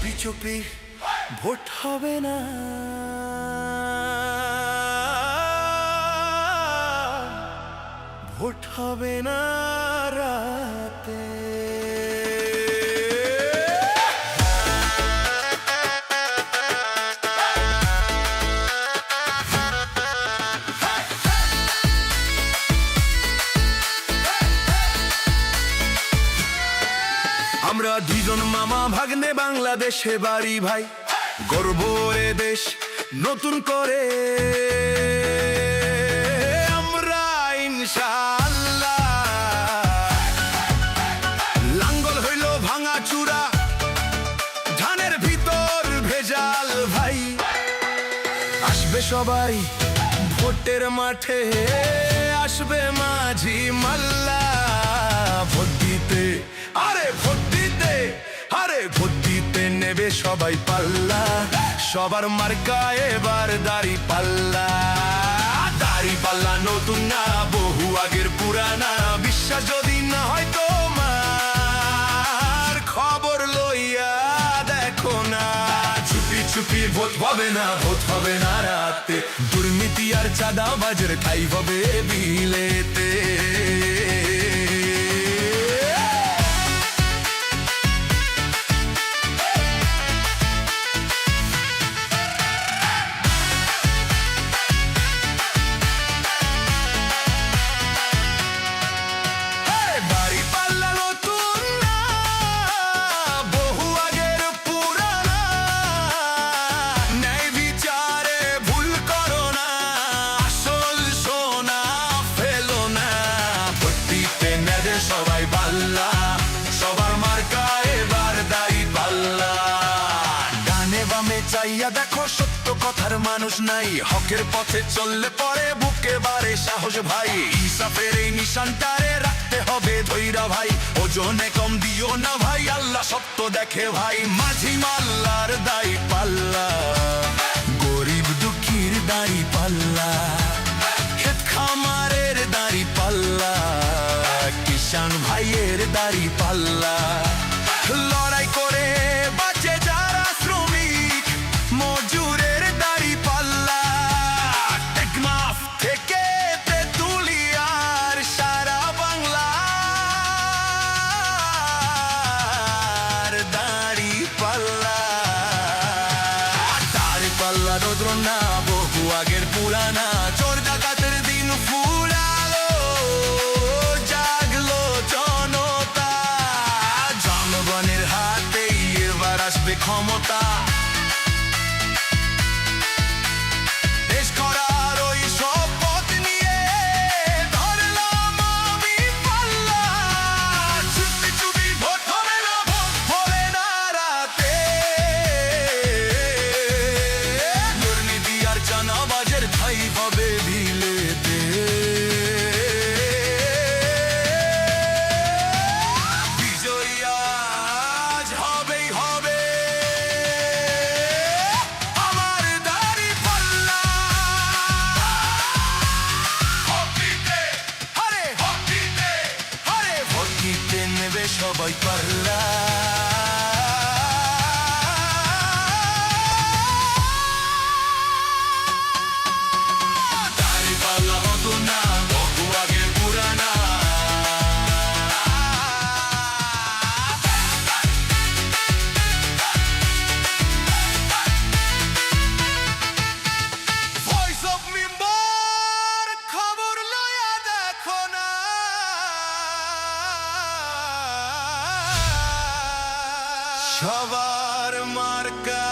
চুপি চুপি ভোট হবে না, ভোট হবে না রাতে। আমরা দুজন মামা ভাগ্নে, বাংলাদেশে বাড়ি ভাই, গর্ব এ দেশ নতুন করে আমরা ইনশাআল্লাহ। লাঙ্গল হইল ভাঙা চূড়া, ধানের ভিতর ভেজাল ভাই, আসবে সবাই ভোটের মাঠে, আসবে মাঝি মাল্লা ভোট দিতে, আরে ভোট দিতে, আরে ভোট দিতে নেবে সবাই পাল্লা, সবার মার্কা এবার দাড়ি পাল্লা। দাড়ি পাল্লা নতুন না, বহু আগের পুরানা, বিশ্বাস যদি না হয় তোমার, খবর লইয়া দেখো না। চুপি চুপি ভোট হবে না, ভোট হবে না রাতে, দুর্নীতি আর চাঁদাবাজের ঠাই হবে বিলেতে। সবাই পাল্লা, সবার মার্কা এবার দাড়ি পাল্লা। ডানে বামে চাইয়া দেখো, সত্য কথার মানুষ নাই, হকের পথে চললে পরে বুকে বাড়ে সাহস ভাই। ইনসাফের এই নিশানটারে রাখতে হবে ধৈরা ভাই, ওজনে কম দিও না ভাই, আল্লাহ সত্য দেখে ভাই। মাঝি মাল্লার দাড়ি পাল্লা, গরিব দুঃখীর দাড়ি পাল্লা, ক্ষেত খামারের দাড়ি পাল্লা, কিষান ভাইয়ের দাড়ি পাল্লা। লড়াই করে বাঁচে যারা শ্রমিক মজুরের দাড়ি পাল্লা, টেকনাফ থেকে তেঁতুলিয়ার সারা বাংলার দাড়ি পাল্লা। দাড়ি পাল্লা রৌদ্র না, বহু আগের পুরানা, চোর ডাকাতের দিন ফুরালো, জাগলো জনতা, জনগণের হাতেই এবার আসবে ক্ষমতা। দেশ করার ওই শপথ নিয়ে ধরলাম আমি পাল্লা, চুপি চুপি ভোট হবে না, ভোট হবে না রাতে, দুর্নীতি আর চাঁদাবাজের ঠাই হবে বিলেতে। বিজয়ী আজ হবেই হবে আমার দাড়ি পাল্লা। ভোট দিতে, আরে ভোট দিতে, আরে ভোট দিতে নেবে সবাই পাল্লা। দাড়ি পাল্লা নতুন না, বহু আগের পুরানা, ভয়েস অফ মেম্বার, খবর লয়া দেখো না, সবার মার্কা